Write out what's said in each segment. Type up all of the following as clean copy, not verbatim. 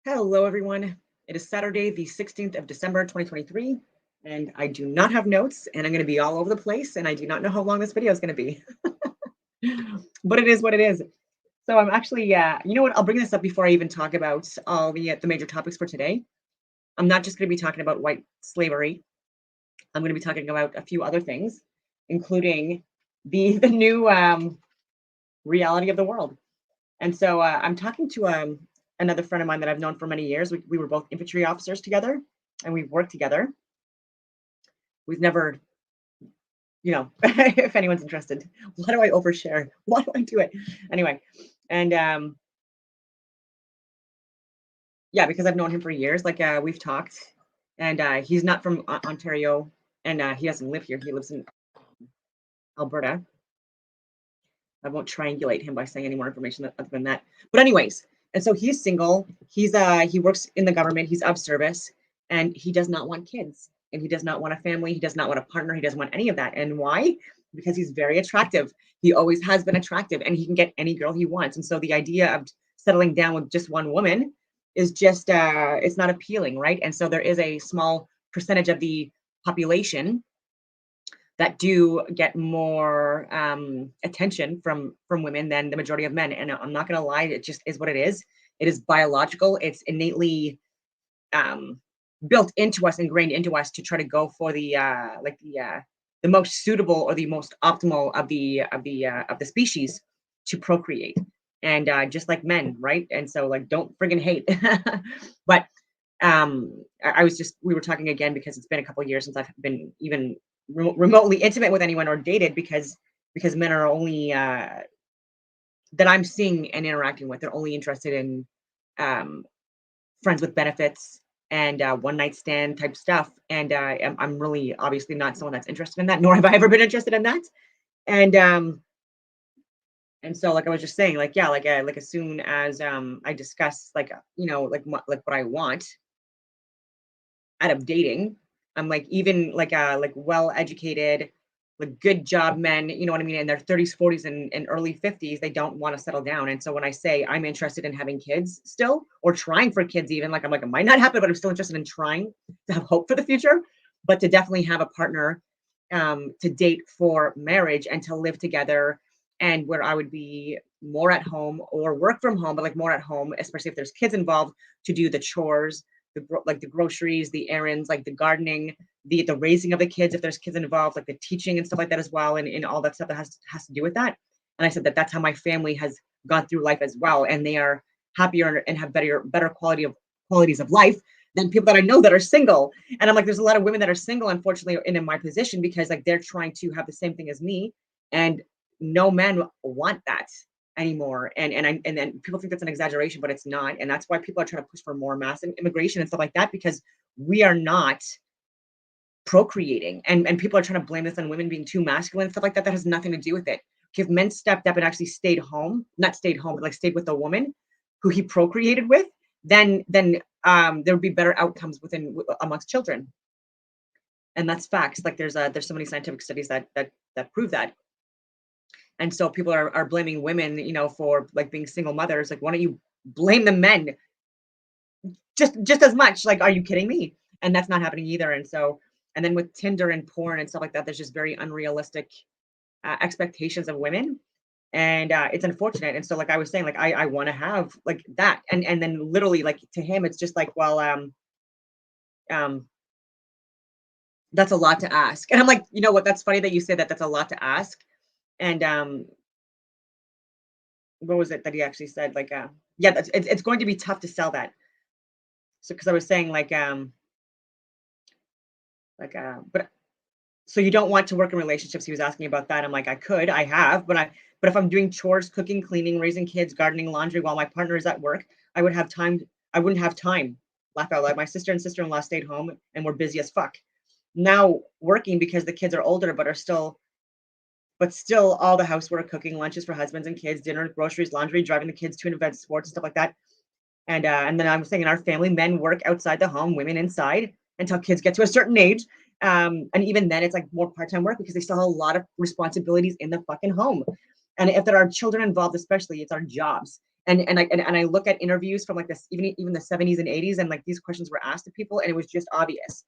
Hello, everyone. It is Saturday, the 16th of December, 2023, and I do not have notes, and I'm going to be all over the place, and I do not know how long this video is going to be, but it is what it is. So I'm actually, you know what? I'll bring this up before I even talk about all the major topics for today. I'm not just going to be talking about white slavery. I'm going to be talking about a few other things, including the new reality of the world. And so I'm talking to another friend of mine that I've known for many years. We were both infantry officers together, and we've worked together. We've never, if anyone's interested, why do I overshare? Why do I do it? Anyway, and yeah, because I've known him for years. Like we've talked, and he's not from Ontario, and he doesn't live here. He lives in Alberta. I won't triangulate him by saying any more information other than that. But anyways, and so he's single. He works in the government. He's of service, and he does not want kids, and he does not want a family. He does not want a partner. He doesn't want any of that. And why? Because he's very attractive. He always has been attractive, and he can get any girl he wants. And so the idea of settling down with just one woman is just it's not appealing, right? And so there is a small percentage of the population that do get more attention from women than the majority of men. And I'm not going to lie, it just is what it is. It is biological. It's innately built into us, ingrained into us to try to go for the most suitable or the most optimal of the species to procreate. And just like men, right? And so like, don't friggin' hate. But I was just, we were talking again because it's been a couple of years since I've been even remotely intimate with anyone or dated, because men are only that I'm seeing and interacting with, they're only interested in friends with benefits and one night stand type stuff. And I'm really obviously not someone that's interested in that, nor have I ever been interested in that. And so like I was just saying, like yeah, like as soon as I discuss like like what I want out of dating, I'm like, even like well educated, like good job men, you know what I mean, in their 30s, 40s, and early 50s, they don't want to settle down. And so when I say I'm interested in having kids still, or trying for kids, even like I'm like, it might not happen, but I'm still interested in trying to have hope for the future, but to definitely have a partner to date for marriage and to live together, and where I would be more at home or work from home, but like more at home, especially if there's kids involved, to do the chores, like the groceries, the errands, like the gardening, the raising of the kids if there's kids involved, like the teaching and stuff like that as well, and all that stuff that has to do with that. And I said that that's how my family has gone through life as well, and they are happier and have better qualities of life than people that I know that are single. And I'm like, there's a lot of women that are single, unfortunately, in my position, because like they're trying to have the same thing as me, and no men want that anymore. And then people think that's an exaggeration, but it's not. And that's why people are trying to push for more massive immigration and stuff like that, because we are not procreating. And people are trying to blame this on women being too masculine and stuff like that. That has nothing to do with it. If men stepped up and actually stayed home, not stayed home, but like stayed with a woman who he procreated with, then there would be better outcomes amongst children. And that's facts. Like there's so many scientific studies that prove that. And so people are blaming women, for like being single mothers. Like, why don't you blame the men just as much? Like, are you kidding me? And that's not happening either. And so, and then with Tinder and porn and stuff like that, there's just very unrealistic expectations of women, and it's unfortunate. And so, like I was saying, like I want to have like that, and then literally, like, to him, it's just like, well, um, that's a lot to ask. And I'm like, you know what? That's funny that you say that. That's a lot to ask. And what was it that he actually said? Like, yeah, it's going to be tough to sell that. So, because I was saying but so you don't want to work in relationships. He was asking about that. I'm like, I have, but if I'm doing chores, cooking, cleaning, raising kids, gardening, laundry while my partner is at work, I wouldn't have time. Laugh out loud. My sister and sister-in-law stayed home and were busy as fuck. Now working because the kids are older, but still all the housework, cooking lunches for husbands and kids, dinner, groceries, laundry, driving the kids to and events, sports, and stuff like that. And then I was saying, in our family, men work outside the home, women inside, until kids get to a certain age. And even then, it's like more part-time work, because they still have a lot of responsibilities in the fucking home. And if there are children involved, especially, it's our jobs. And I look at interviews from like this, even the 70s and 80s, and like these questions were asked to people, and it was just obvious.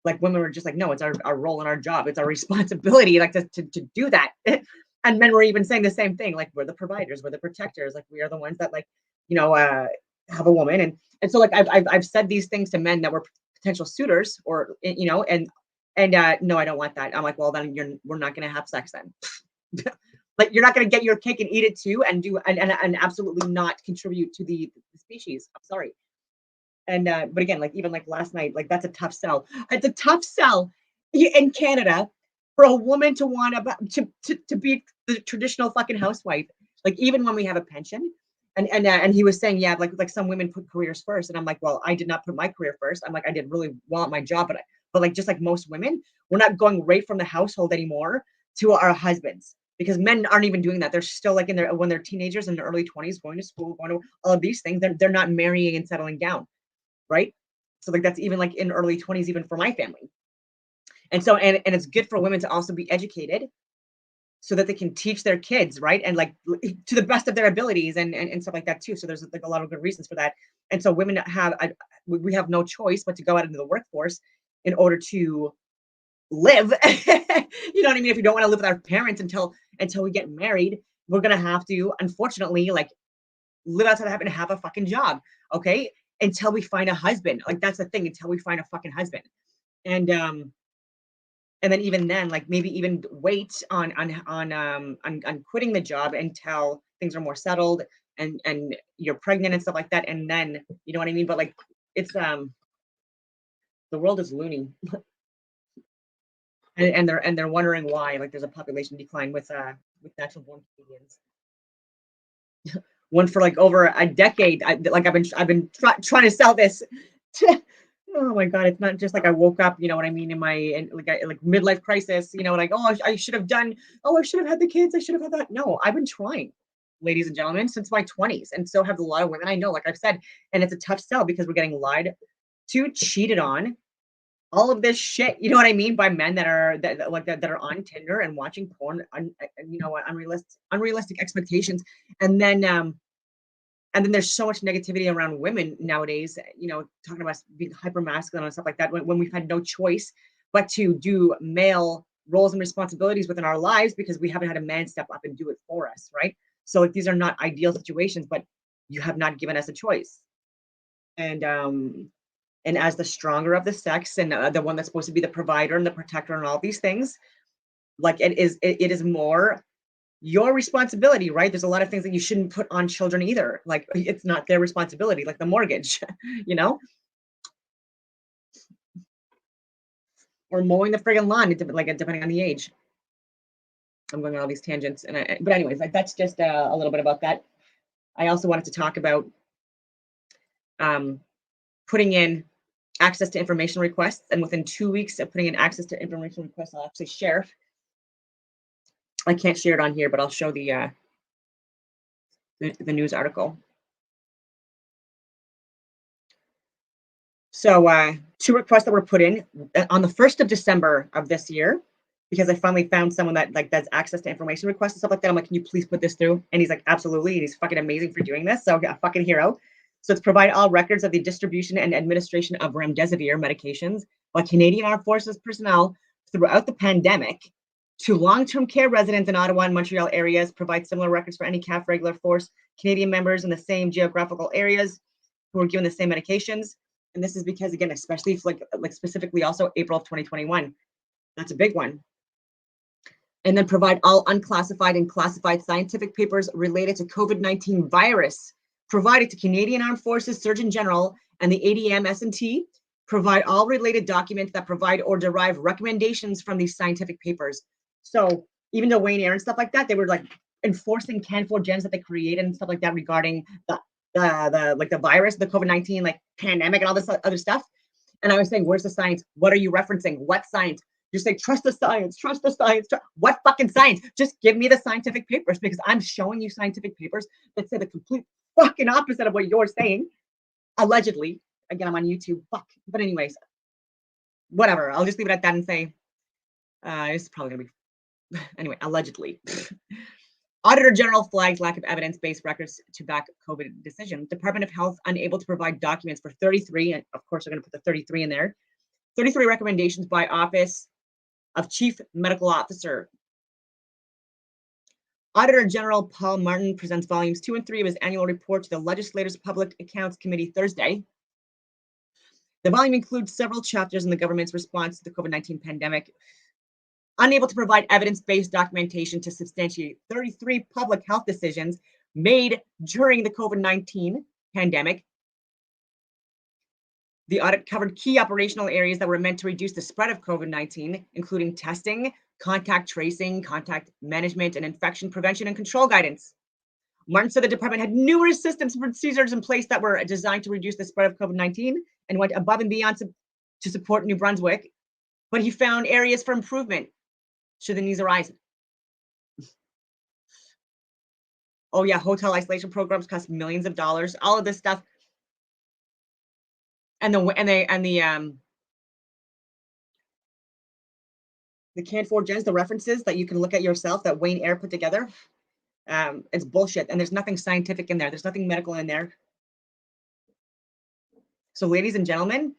Like women were just like, no, it's our role and our job, it's our responsibility, like to do that. And men were even saying the same thing, like we're the providers, we're the protectors, like we are the ones that like, you know, have a woman. And so like I've said these things to men that were potential suitors, or you know, and no, I don't want that. I'm like, well then we're not gonna have sex then. Like you're not going to get your cake and eat it too, and do and absolutely not contribute to the species. I'm sorry. And but again, like even like last night, like that's a tough sell. It's a tough sell in Canada for a woman to want to be the traditional fucking housewife. Like even when we have a pension, and he was saying, yeah, like some women put careers first, and I'm like, well, I did not put my career first. I'm like, I did really well at my job, but like just like most women, we're not going right from the household anymore to our husbands, because men aren't even doing that. They're still like in their when they're teenagers in their early 20s, going to school, going to all of these things. They're not marrying and settling down, right? So like that's even like in early 20s, even for my family. And so and it's good for women to also be educated so that they can teach their kids, right? And like to the best of their abilities, and stuff like that too. So there's like a lot of good reasons for that. And so women we have no choice but to go out into the workforce in order to live. You know what I mean? If we don't want to live with our parents until we get married, we're gonna have to, unfortunately, like live outside of having to have a fucking job. Okay. Until we find a husband. Like that's the thing, until we find a fucking husband. And then even then, like maybe even wait on quitting the job until things are more settled, and you're pregnant and stuff like that. And then you know what I mean? But like it's the world is loony. And they're wondering why like there's a population decline with natural born Canadians. One for like over a decade. Like I've been trying to sell this. Oh my god, it's not just like I woke up, you know what I mean, in my like midlife crisis, you know, like oh I should have done, oh I should have had the kids, I should have had that. No, I've been trying, ladies and gentlemen, since my 20s, and so have a lot of women I know, like I've said, and it's a tough sell because we're getting lied to, cheated on, all of this shit, you know what I mean, by men that are on Tinder and watching porn, you know what, unrealistic expectations, and then there's so much negativity around women nowadays, you know, talking about us being hyper masculine and stuff like that, when we've had no choice but to do male roles and responsibilities within our lives because we haven't had a man step up and do it for us, right? So like these are not ideal situations, but you have not given us a choice. And as the stronger of the sex, and the one that's supposed to be the provider and the protector and all these things, like it is more your responsibility, right? There's a lot of things that you shouldn't put on children either. Like it's not their responsibility, like the mortgage, you know, or mowing the friggin' lawn, like depending on the age. I'm going on all these tangents, but anyways, like that's just a little bit about that. I also wanted to talk about um, putting in access to information requests, and within 2 weeks of putting in access to information requests, I'll actually share. I can't share it on here, but I'll show the news article. So, 2 requests that were put in on the 1st of December of this year, because I finally found someone that like does access to information requests and stuff like that. I'm like, can you please put this through? And he's like, absolutely. And he's fucking amazing for doing this. So a fucking hero. So it's provide all records of the distribution and administration of remdesivir medications by Canadian Armed Forces personnel throughout the pandemic to long-term care residents in Ottawa and Montreal areas. Provide similar records for any CAF regular force Canadian members in the same geographical areas who are given the same medications. And this is because, again, especially if like specifically also April of 2021, that's a big one. And then provide all unclassified and classified scientific papers related to COVID-19 virus provided to Canadian Armed Forces Surgeon General and the ADM S&T. Provide all related documents that provide or derive recommendations from these scientific papers. So even though Wayne Air and stuff like that, they were like enforcing Can4 gens that they created and stuff like that regarding the virus, the COVID-19 like pandemic and all this other stuff. And I was saying, where's the science? What are you referencing? What science? You're saying, trust the science, trust the science. What fucking science? Just give me the scientific papers, because I'm showing you scientific papers that say the complete fucking opposite of what you're saying. Allegedly. Again, I'm on YouTube. Fuck. But anyways, whatever. I'll just leave it at that and say, it's probably going to be, anyway, allegedly. Auditor General flags lack of evidence-based records to back COVID decision. Department of Health unable to provide documents for 33, and of course, they're going to put the 33 in there. 33 recommendations by Office of Chief Medical Officer. Auditor General Paul Martin presents volumes 2 and 3 of his annual report to the Legislators' Public Accounts Committee Thursday. The volume includes several chapters in the government's response to the COVID-19 pandemic. Unable to provide evidence-based documentation to substantiate 33 public health decisions made during the COVID-19 pandemic. The audit covered key operational areas that were meant to reduce the spread of COVID-19, including testing, contact tracing, contact management, and infection prevention and control guidance. Martin said the department had numerous systems and procedures in place that were designed to reduce the spread of COVID-19 and went above and beyond to support New Brunswick, but he found areas for improvement should the needs arise. Oh yeah, hotel isolation programs cost millions of dollars. All of this stuff, and the canned for gens, the references that you can look at yourself that Wayne Eyre put together. It's bullshit, and there's nothing scientific in there. There's nothing medical in there. So, ladies and gentlemen,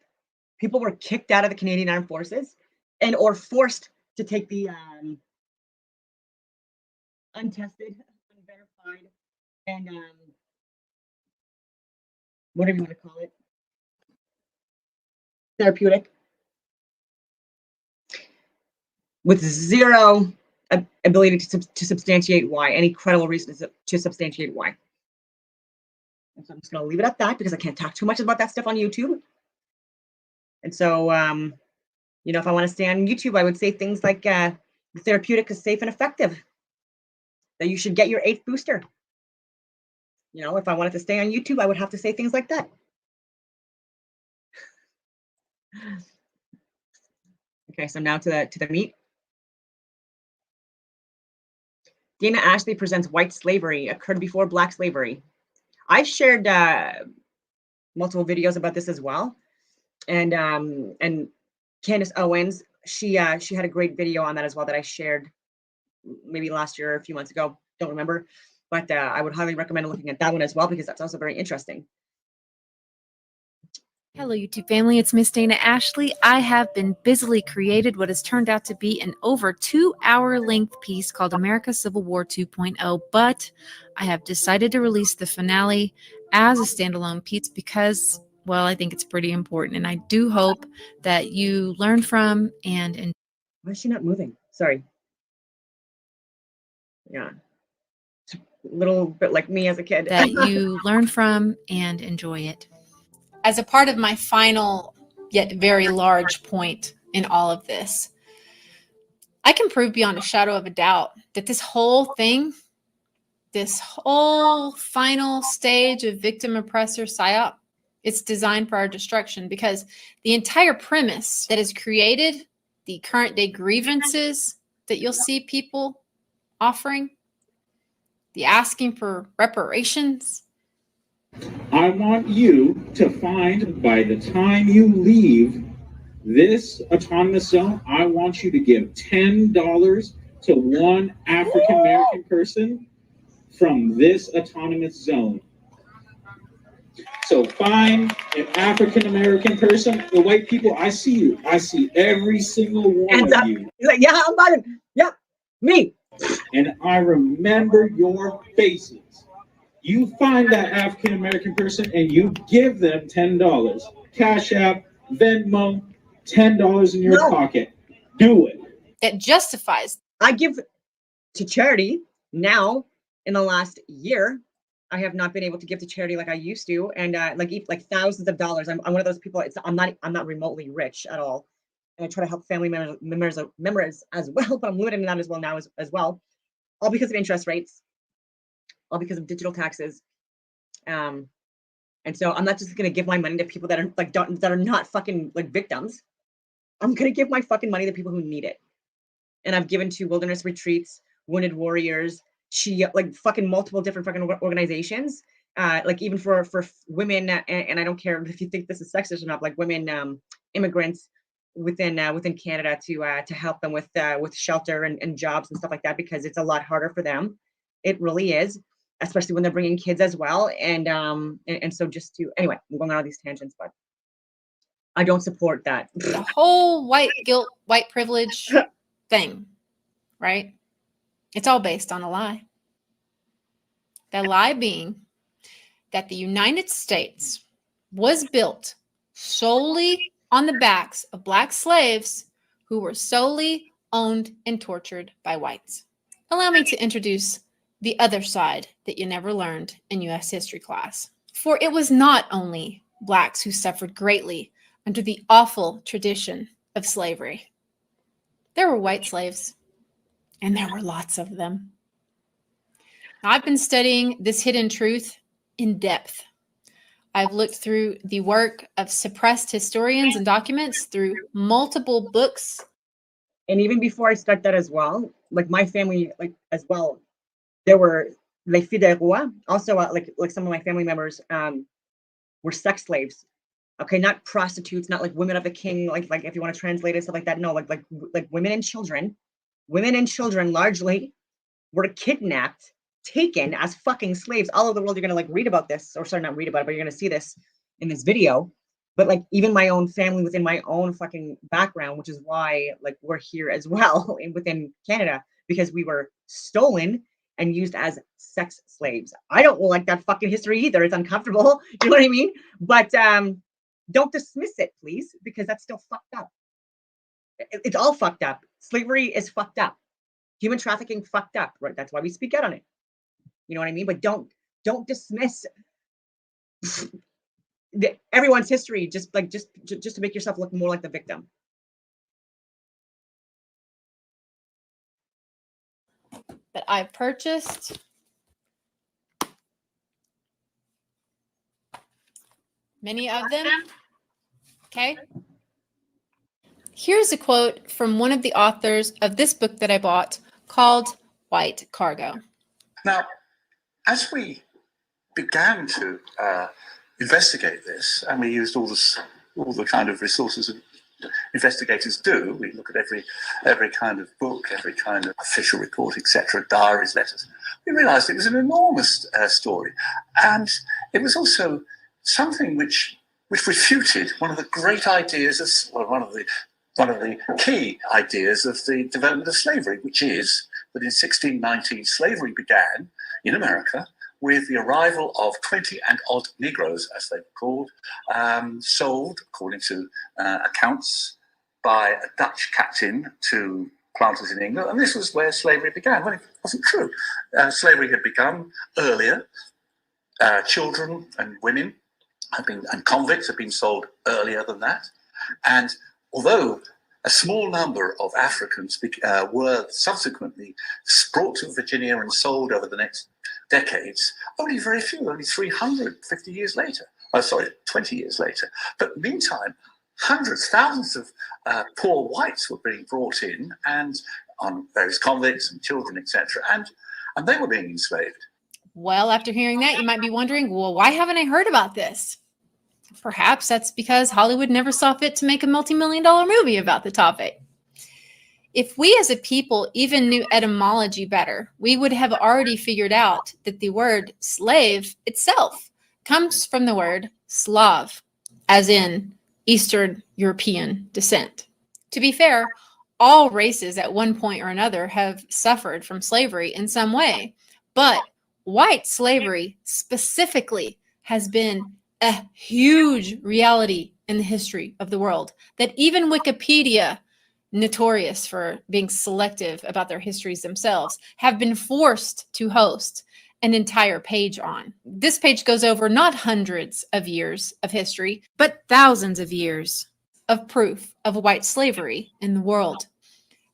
people were kicked out of the Canadian Armed Forces and or forced to take the untested, unverified, and whatever you want to call it, therapeutic, with zero ability to substantiate why, any credible reason to substantiate why. And so I'm just going to leave it at that because I can't talk too much about that stuff on YouTube. And so, you know, if I want to stay on YouTube, I would say things like the therapeutic is safe and effective, that you should get your 8th booster. You know, if I wanted to stay on YouTube, I would have to say things like that. Okay, so now to the meat. Dana Ashley presents white slavery occurred before black slavery. I've shared multiple videos about this as well, and Candace Owens, she had a great video on that as well that I shared maybe last year or a few months ago. Don't remember, but I would highly recommend looking at that one as well because that's also very interesting. Hello, YouTube family. It's Miss Dana Ashley. I have been busily created what has turned out to be an over 2-hour length piece called America's Civil War 2.0, but I have decided to release the finale as a standalone piece because, well, I think it's pretty important, and I do hope that you learn from and why is she not moving? Sorry. Yeah. It's a little bit like me as a kid. that you learn from and enjoy it. As a part of my final yet very large point in all of this, I can prove beyond a shadow of a doubt that this whole thing, this whole final stage of victim oppressor psyop, it's designed for our destruction because the entire premise that is created, the current day grievances that you'll see people offering, the asking for reparations. I want you to find, by the time you leave this autonomous zone, I want you to give $10 to one African American person from this autonomous zone. So find an African American person. The white people, I see you. I see every single one of you. He's like, yeah, I'm buying. Yep, me. And I remember your faces. You find that African American person and you give them $10. Cash App, Venmo, $10 in your pocket. Do it. That justifies. I give to charity now. In the last year, I have not been able to give to charity like I used to, and like thousands of dollars. I'm one of those people. I'm not remotely rich at all, and I try to help family members as well. But I'm limited in that as well now as well, all because of interest rates, all because of digital taxes. And so I'm not just gonna give my money to people that are that are not fucking like victims. I'm gonna give my fucking money to people who need it. And I've given to wilderness retreats, wounded warriors, like fucking multiple different fucking organizations. Like even for women, and I don't care if you think this is sexist or not, like women immigrants within Canada to help them with shelter and jobs and stuff like that, because it's a lot harder for them. It really is, especially when they're bringing kids as well. And so just to, anyway, I'm going on all these tangents, but I don't support that. The whole white guilt, white privilege thing, right? It's all based on a lie. The lie being that the United States was built solely on the backs of Black slaves who were solely owned and tortured by whites. Allow me to introduce the other side that you never learned in U.S. history class. For it was not only Blacks who suffered greatly under the awful tradition of slavery. There were white slaves, and there were lots of them. Now, I've been studying this hidden truth in depth. I've looked through the work of suppressed historians and documents through multiple books. And even before I start that as well, like my family, like as well, there were les filles de roi. Also, like some of my family members were sex slaves. Okay, not prostitutes, not like women of the king, like if you want to translate it, stuff like that. No, like women and children. Women and children largely were kidnapped, taken as fucking slaves all over the world. You're gonna like read about this, or sorry, not read about it, but you're gonna see this in this video. But like even my own family within my own fucking background, which is why like we're here as well within Canada, because we were stolen and used as sex slaves. I don't like that fucking history either. It's uncomfortable. You know what I mean? But don't dismiss it, please, because that's still fucked up. It's all fucked up. Slavery is fucked up. Human trafficking fucked up, right? That's why we speak out on it. You know what I mean? But don't dismiss everyone's history just to make yourself look more like the victim. That I've purchased. Many of them. Okay. Here's a quote from one of the authors of this book that I bought called White Cargo. Now, as we began to investigate this, and we used all the kind of resources that investigators do, we look at every kind of book, every kind of official report, etc., diaries, letters, we realized it was an enormous story. And it was also something which refuted one of the great ideas one of the key ideas of the development of slavery, which is that in 1619 slavery began in America with the arrival of 20 and odd Negroes, as they were called, sold, according to accounts, by a Dutch captain to planters in England. And this was where slavery began. Well, it wasn't true. Slavery had begun earlier. Children and women and convicts had been sold earlier than that. And although a small number of Africans were subsequently brought to Virginia and sold over the next decades, only very few, only 350 years later. 20 years later. But meantime, hundreds, thousands of poor whites were being brought in and on various convicts and children, etc. And they were being enslaved. Well, after hearing that, you might be wondering, well, why haven't I heard about this? Perhaps that's because Hollywood never saw fit to make a multi-million-dollar movie about the topic. If we as a people even knew etymology better, we would have already figured out that the word slave itself comes from the word Slav, as in Eastern European descent. To be fair, all races at one point or another have suffered from slavery in some way, but white slavery specifically has been a huge reality in the history of the world that even Wikipedia, notorious for being selective about their histories themselves, have been forced to host an entire page on. This page goes over not hundreds of years of history, but thousands of years of proof of white slavery in the world.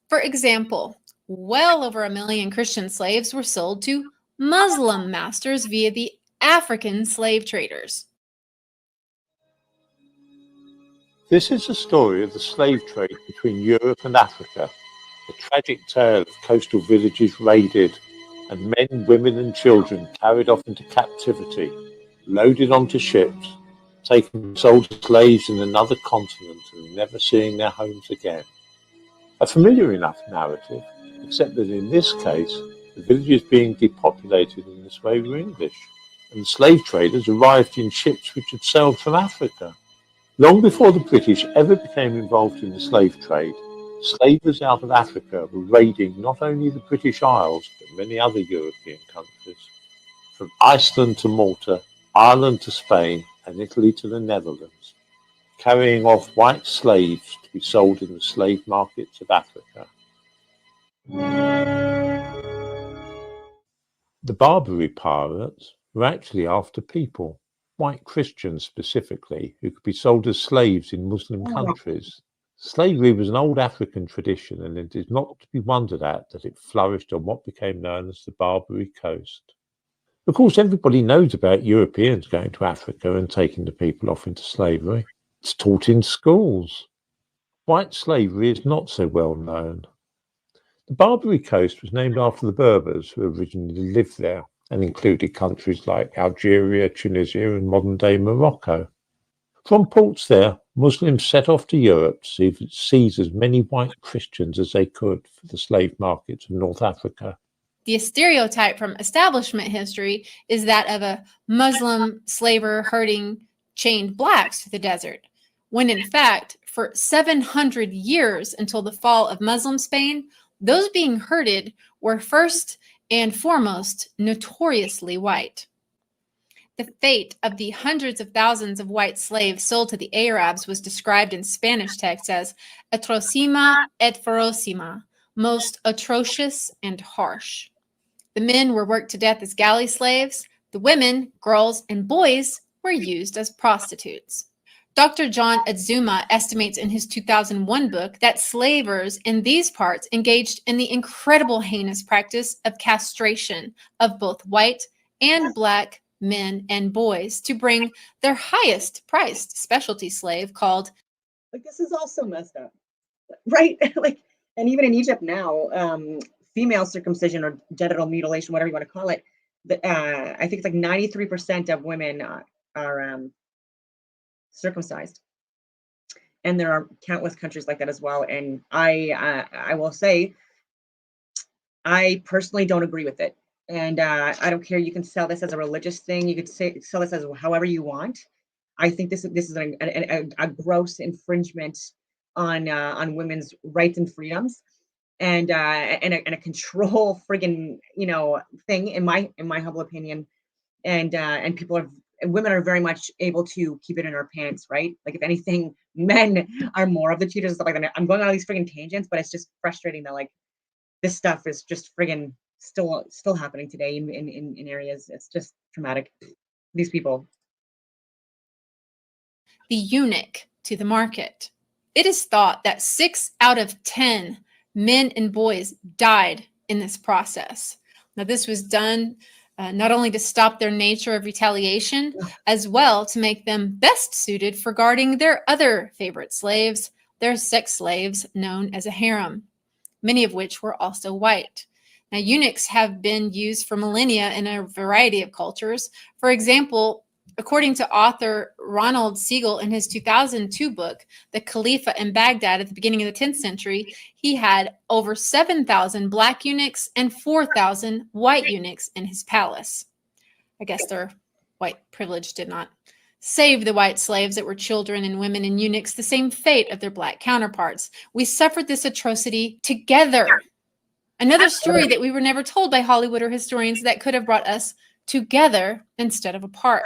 For example, well over 1 million Christian slaves were sold to Muslim masters via the African slave traders. This is the story of the slave trade between Europe and Africa, a tragic tale of coastal villages raided and men, women and children carried off into captivity, loaded onto ships, taken sold as slaves in another continent and never seeing their homes again. A familiar enough narrative, except that in this case, the villages being depopulated in this way were English, and the slave traders arrived in ships which had sailed from Africa. Long before the British ever became involved in the slave trade, slavers out of Africa were raiding not only the British Isles, but many other European countries. From Iceland to Malta, Ireland to Spain, and Italy to the Netherlands, carrying off white slaves to be sold in the slave markets of Africa. The Barbary pirates were actually after people, white Christians specifically, who could be sold as slaves in Muslim countries. Slavery was an old African tradition, and it is not to be wondered at that it flourished on what became known as the Barbary Coast. Of course, everybody knows about Europeans going to Africa and taking the people off into slavery. It's taught in schools. White slavery is not so well known. The Barbary Coast was named after the Berbers who originally lived there and included countries like Algeria, Tunisia, and modern-day Morocco. From ports there, Muslims set off to Europe to seize as many white Christians as they could for the slave markets of North Africa. The stereotype from establishment history is that of a Muslim slaver herding chained blacks to the desert, when in fact, for 700 years until the fall of Muslim Spain, those being herded were first and foremost notoriously white. The fate of the hundreds of thousands of white slaves sold to the Arabs was described in Spanish texts as atrocima et ferocima, most atrocious and harsh. The men were worked to death as galley slaves. The women, girls, and boys were used as prostitutes. Dr. John Adzuma estimates in his 2001 book that slavers in these parts engaged in the incredible heinous practice of castration of both white and black men and boys to bring their highest priced specialty slave called, like, this is also messed up, right? Like, and even in Egypt now, female circumcision or genital mutilation, whatever you want to call it, I think it's like 93% of women are circumcised, and there are countless countries like that as well. And I will say, I personally don't agree with it, and I don't care. You can sell this as a religious thing. You could sell this as however you want. I think this is a gross infringement on women's rights and freedoms, and a control friggin' thing in my humble opinion. And women are very much able to keep it in our pants, right? Like, if anything, men are more of the cheaters and stuff like that. I'm going on all these friggin' tangents, but it's just frustrating that, like, this stuff is just friggin' still happening today in areas. It's just traumatic. These people. the eunuch to the market. It is thought that 6 out of 10 men and boys died in this process. Now, this was done not only to stop their nature of retaliation, as well to make them best suited for guarding their other favorite slaves, their sex slaves known as a harem, many of which were also white. Now, eunuchs have been used for millennia in a variety of cultures. For example, according to author Ronald Siegel in his 2002 book, The Khalifa in Baghdad at the beginning of the 10th century, he had over 7,000 black eunuchs and 4,000 white eunuchs in his palace. I guess their white privilege did not save the white slaves that were children and women and eunuchs the same fate of their black counterparts. We suffered this atrocity together. Another story that we were never told by Hollywood or historians that could have brought us together instead of apart.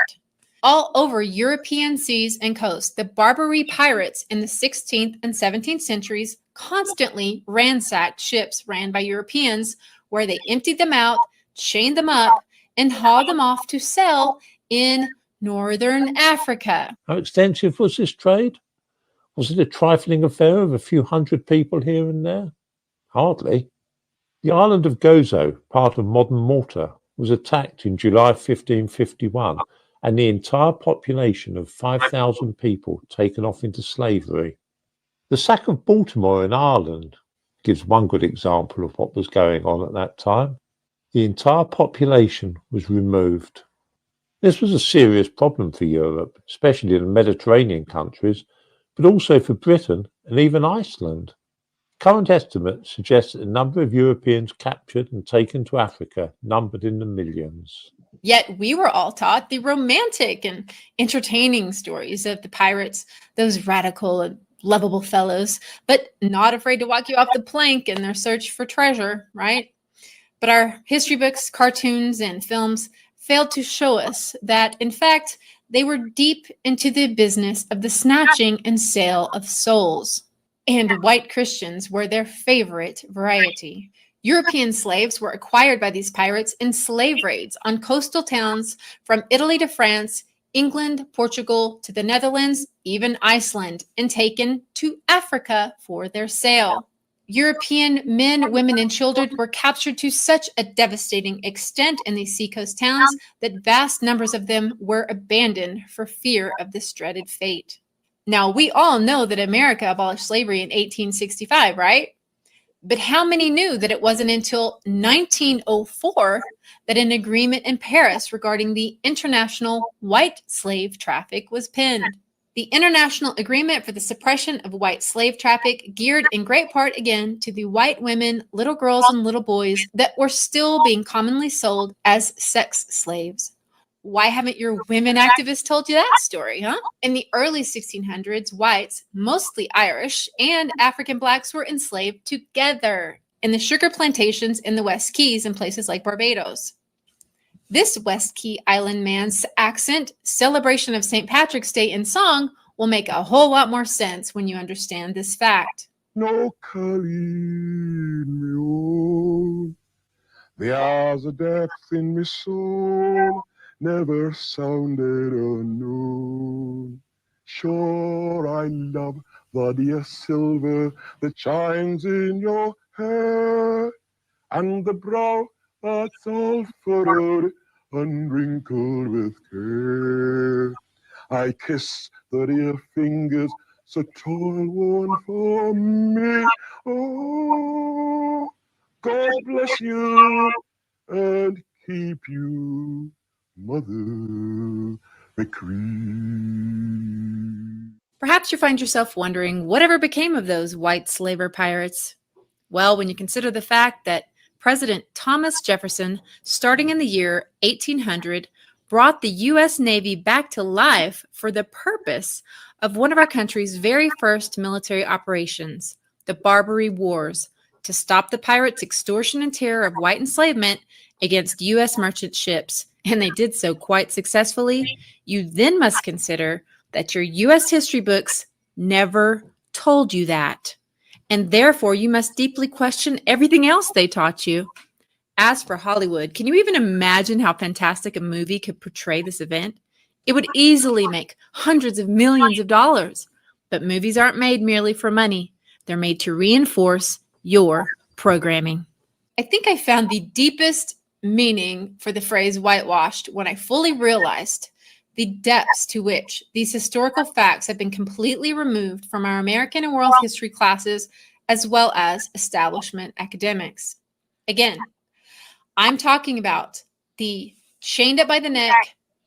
All over European seas and coasts, the Barbary pirates in the 16th and 17th centuries constantly ransacked ships ran by Europeans, where they emptied them out, chained them up, and hauled them off to sell in northern Africa. How extensive was this trade? Was it a trifling affair of a few hundred people here and there? Hardly. The island of Gozo, part of modern Malta, was attacked in July 1551, and the entire population of 5,000 people taken off into slavery. The sack of Baltimore in Ireland gives one good example of what was going on at that time. The entire population was removed. This was a serious problem for Europe, especially in the Mediterranean countries, but also for Britain and even Iceland. Current estimates suggest that the number of Europeans captured and taken to Africa numbered in the millions. Yet we were all taught the romantic and entertaining stories of the pirates, those radical and lovable fellows, but not afraid to walk you off the plank in their search for treasure, right? But our history books, cartoons, and films failed to show us that, in fact, they were deep into the business of the snatching and sale of souls. And white Christians were their favorite variety. European slaves were acquired by these pirates in slave raids on coastal towns from Italy to France, England, Portugal to the Netherlands, even Iceland, and taken to Africa for their sale. European men, women, and children were captured to such a devastating extent in these seacoast towns that vast numbers of them were abandoned for fear of this dreaded fate. Now, we all know that America abolished slavery in 1865, right? But how many knew that it wasn't until 1904 that an agreement in Paris regarding the international white slave traffic was penned? The International Agreement for the Suppression of White Slave Traffic geared in great part again to the white women, little girls, and little boys that were still being commonly sold as sex slaves. Why haven't your women activists told you that story, huh? In the early 1600s, whites, mostly Irish, and African blacks were enslaved together in the sugar plantations in the West Keys and places like Barbados. This West Key Island man's accent, celebration of St. Patrick's Day in song will make a whole lot more sense when you understand this fact. No calling me old. There's a depth in me soul, never sounded unknown. Sure, I love the dear silver that shines in your hair, and the brow that's all furrowed and wrinkled with care. I kiss the dear fingers so toil-worn for me. Oh, God bless you and keep you, Mother McCree. Perhaps you find yourself wondering whatever became of those white slaver pirates. Well, when you consider the fact that President Thomas Jefferson, starting in the year 1800, brought the U.S. Navy back to life for the purpose of one of our country's very first military operations, the Barbary Wars, to stop the pirates' extortion and terror of white enslavement against U.S. merchant ships, and they did so quite successfully, you then must consider that your U.S. history books never told you that. And therefore, you must deeply question everything else they taught you. As for Hollywood, can you even imagine how fantastic a movie could portray this event? It would easily make hundreds of millions of dollars. But movies aren't made merely for money. They're made to reinforce your programming. I think I found the deepest meaning for the phrase whitewashed when I fully realized the depths to which these historical facts have been completely removed from our American and world history classes, as well as establishment academics. Again, I'm talking about the chained up by the neck,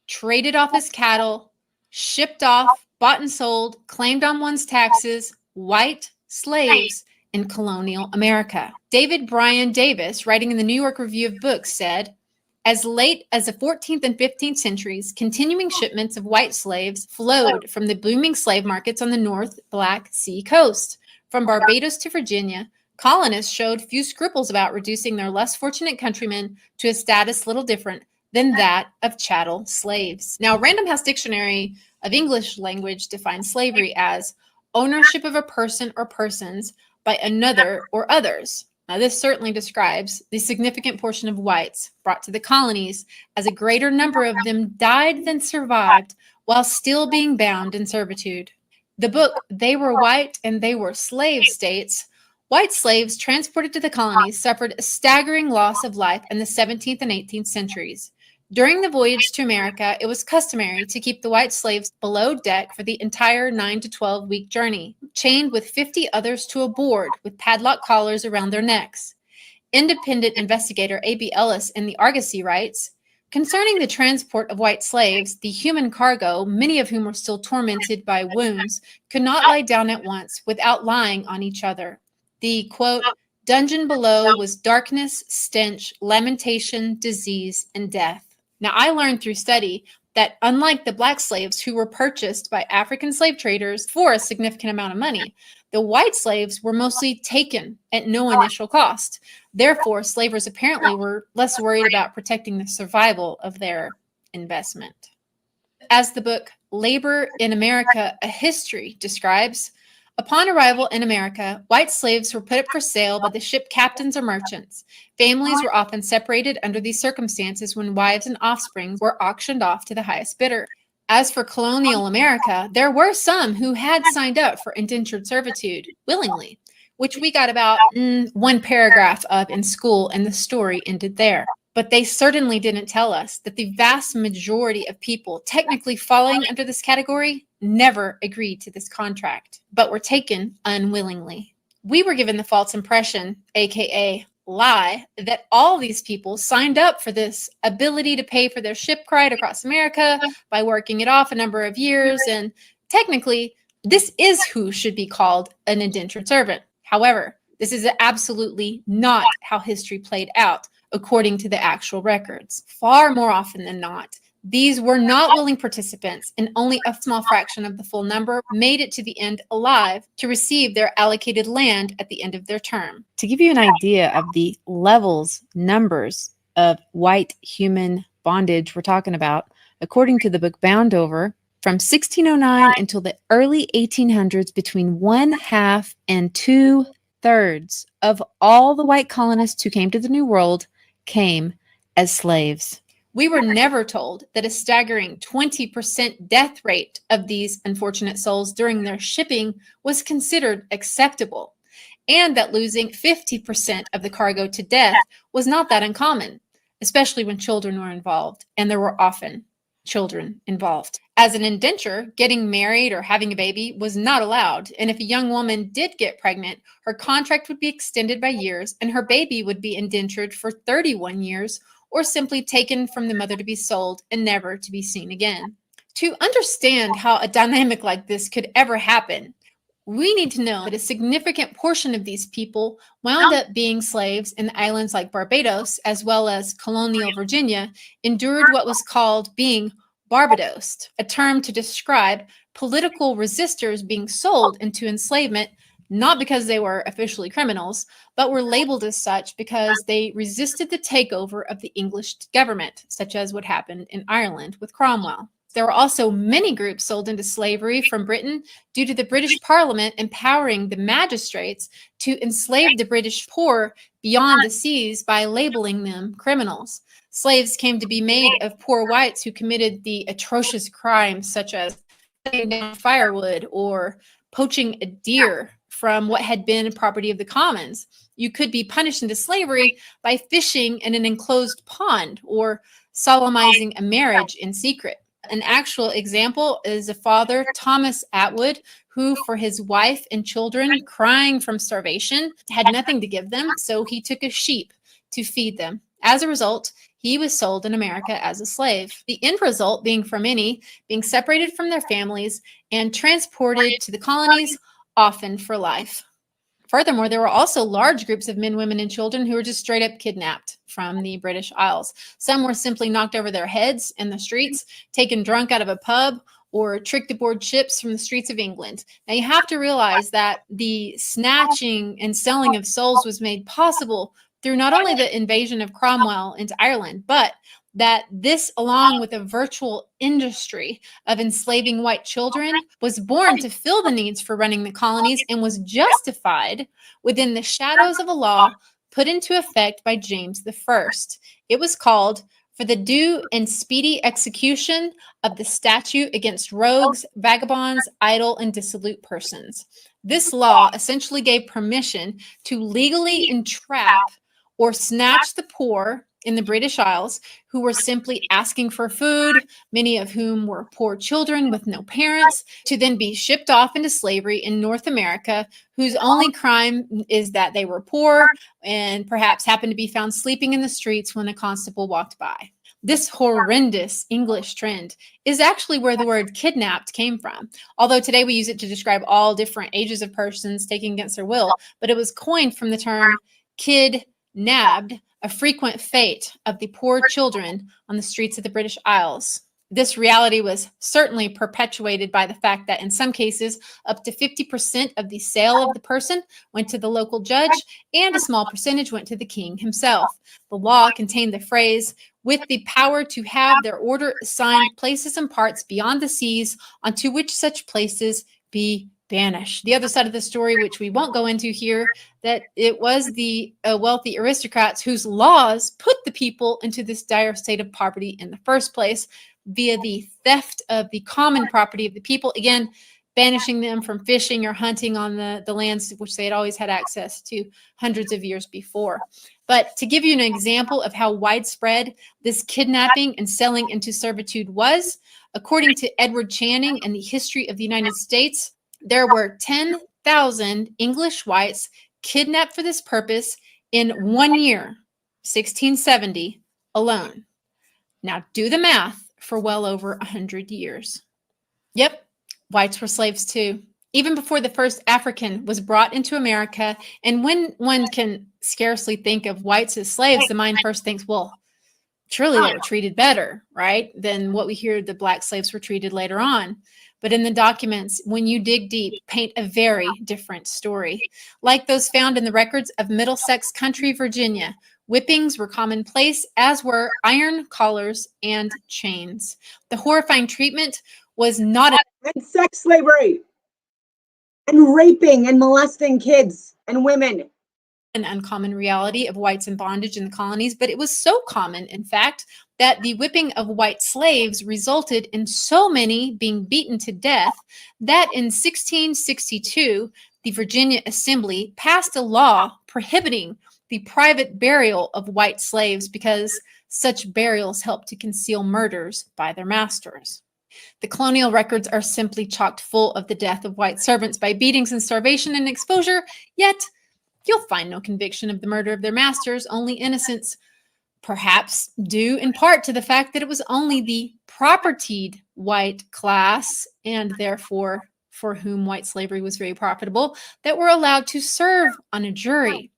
traded off as cattle, shipped off, bought and sold, claimed on one's taxes, white slaves in colonial America. David Bryan Davis, writing in the New York Review of Books, said, as late as the 14th and 15th centuries, continuing shipments of white slaves flowed from the booming slave markets on the North Black Sea coast. From Barbados to Virginia, colonists showed few scruples about reducing their less fortunate countrymen to a status little different than that of chattel slaves. Now, Random House Dictionary of English Language defines slavery as ownership of a person or persons by another or others. Now, this certainly describes the significant portion of whites brought to the colonies, as a greater number of them died than survived while still being bound in servitude. The book, They Were White and They Were Slave, states, white slaves transported to the colonies suffered a staggering loss of life in the 17th and 18th centuries. During the voyage to America, it was customary to keep the white slaves below deck for the entire 9 to 12-week journey, chained with 50 others to a board with padlock collars around their necks. Independent investigator A.B. Ellis in the Argosy writes, concerning the transport of white slaves, the human cargo, many of whom were still tormented by wounds, could not lie down at once without lying on each other. The quote, dungeon below was darkness, stench, lamentation, disease, and death. Now, I learned through study that unlike the black slaves who were purchased by African slave traders for a significant amount of money, the white slaves were mostly taken at no initial cost. Therefore, slavers apparently were less worried about protecting the survival of their investment. As the book Labor in America, A History describes, upon arrival in America, white slaves were put up for sale by the ship captains or merchants. Families were often separated under these circumstances when wives and offspring were auctioned off to the highest bidder. As for colonial America, there were some who had signed up for indentured servitude willingly, which we got about one paragraph of in school, and the story ended there. But they certainly didn't tell us that the vast majority of people technically falling under this category never agreed to this contract, but were taken unwillingly. We were given the false impression, aka lie, that all these people signed up for this ability to pay for their ship ride across America by working it off a number of years, and technically, this is who should be called an indentured servant. However, this is absolutely not how history played out, according to the actual records. Far more often than not, these were not willing participants, and only a small fraction of the full number made it to the end alive to receive their allocated land at the end of their term. To give you an idea of the levels, numbers of white human bondage we're talking about, according to the book Bound Over, from 1609 until the early 1800s, between 1/2 and 2/3 of all the white colonists who came to the New World came as slaves. We were never told that a staggering 20% death rate of these unfortunate souls during their shipping was considered acceptable, and that losing 50% of the cargo to death was not that uncommon, especially when children were involved, and there were often children involved. As an indenture, getting married or having a baby was not allowed, and if a young woman did get pregnant, her contract would be extended by years, and her baby would be indentured for 31 years, or simply taken from the mother to be sold and never to be seen again. To understand how a dynamic like this could ever happen, we need to know that a significant portion of these people wound up being slaves in islands like Barbados, as well as colonial Virginia, endured what was called being Barbadosed, a term to describe political resistors being sold into enslavement, not because they were officially criminals, but were labeled as such because they resisted the takeover of the English government, such as what happened in Ireland with Cromwell. There were also many groups sold into slavery from Britain due to the British Parliament empowering the magistrates to enslave the British poor beyond the seas by labeling them criminals. Slaves came to be made of poor whites who committed the atrocious crimes such as cutting down firewood or poaching a deer from what had been property of the commons. You could be punished into slavery by fishing in an enclosed pond or solemnizing a marriage in secret. An actual example is a father, Thomas Atwood, who, for his wife and children crying from starvation, had nothing to give them, so he took a sheep to feed them. As a result, he was sold in America as a slave. The end result being for many being separated from their families and transported to the colonies, often for life. Furthermore, there were also large groups of men, women, and children who were just straight up kidnapped from the British Isles. Some were simply knocked over their heads in the streets, taken drunk out of a pub, or tricked aboard ships from the streets of England. Now, you have to realize that the snatching and selling of souls was made possible through not only the invasion of Cromwell into Ireland, but that this, along with a virtual industry of enslaving white children, was born to fill the needs for running the colonies and was justified within the shadows of a law put into effect by James I. It was called for the due and speedy execution of the statute against rogues, vagabonds, idle, and dissolute persons. This law essentially gave permission to legally entrap or snatch the poor in the British Isles who were simply asking for food, many of whom were poor children with no parents, to then be shipped off into slavery in North America, whose only crime is that they were poor and perhaps happened to be found sleeping in the streets when a constable walked by. This horrendous English trend is actually where the word kidnapped came from. Although today we use it to describe all different ages of persons taken against their will, but it was coined from the term kid-nabbed, a frequent fate of the poor children on the streets of the British Isles. This reality was certainly perpetuated by the fact that in some cases, up to 50% of the sale of the person went to the local judge, and a small percentage went to the king himself. The law contained the phrase, with the power to have their order assigned places and parts beyond the seas, onto which such places be banished. The other side of the story, which we won't go into here, that it was the wealthy aristocrats whose laws put the people into this dire state of poverty in the first place, via the theft of the common property of the people, again, banishing them from fishing or hunting on the lands which they had always had access to hundreds of years before. But to give you an example of how widespread this kidnapping and selling into servitude was, according to Edward Channing and the History of the United States, there were 10,000 English whites kidnapped for this purpose in 1 year, 1670 alone. Now do the math for well over 100 years. Yep, whites were slaves too, even before the first African was brought into America. And when one can scarcely think of whites as slaves, the mind first thinks, well, surely they were treated better, right, than what we hear the black slaves were treated later on. But in the documents, when you dig deep, paint a very different story. Like those found in the records of Middlesex Country, Virginia, whippings were commonplace, as were iron collars and chains. The horrifying treatment was not And sex slavery and raping and molesting kids and women. an uncommon reality of whites in bondage in the colonies, but it was so common, in fact, that the whipping of white slaves resulted in so many being beaten to death that in 1662, the Virginia Assembly passed a law prohibiting the private burial of white slaves because such burials helped to conceal murders by their masters. The colonial records are simply chocked full of the death of white servants by beatings and starvation and exposure, yet you'll find no conviction of the murder of their masters, only innocence, perhaps due in part to the fact that it was only the propertied white class, and therefore for whom white slavery was very profitable, that were allowed to serve on a jury.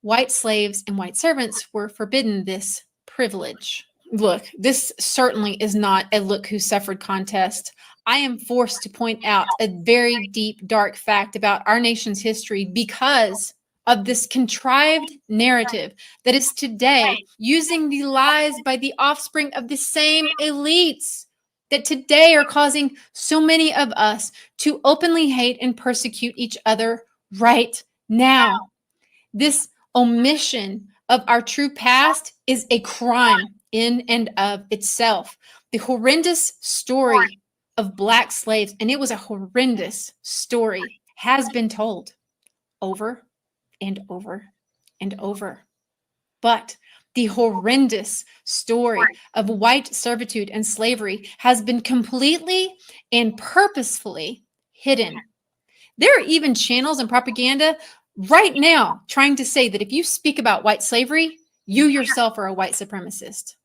White slaves and white servants were forbidden this privilege. Look, this certainly is not a look who suffered contest. I am forced to point out a very deep, dark fact about our nation's history because of this contrived narrative that is today using the lies by the offspring of the same elites that today are causing so many of us to openly hate and persecute each other right now. This omission of our true past is a crime in and of itself. The horrendous story of Black slaves, and it was a horrendous story, has been told over and over and over. But the horrendous story of white servitude and slavery has been completely and purposefully hidden. There are even channels and propaganda right now trying to say that if you speak about white slavery, you yourself are a white supremacist.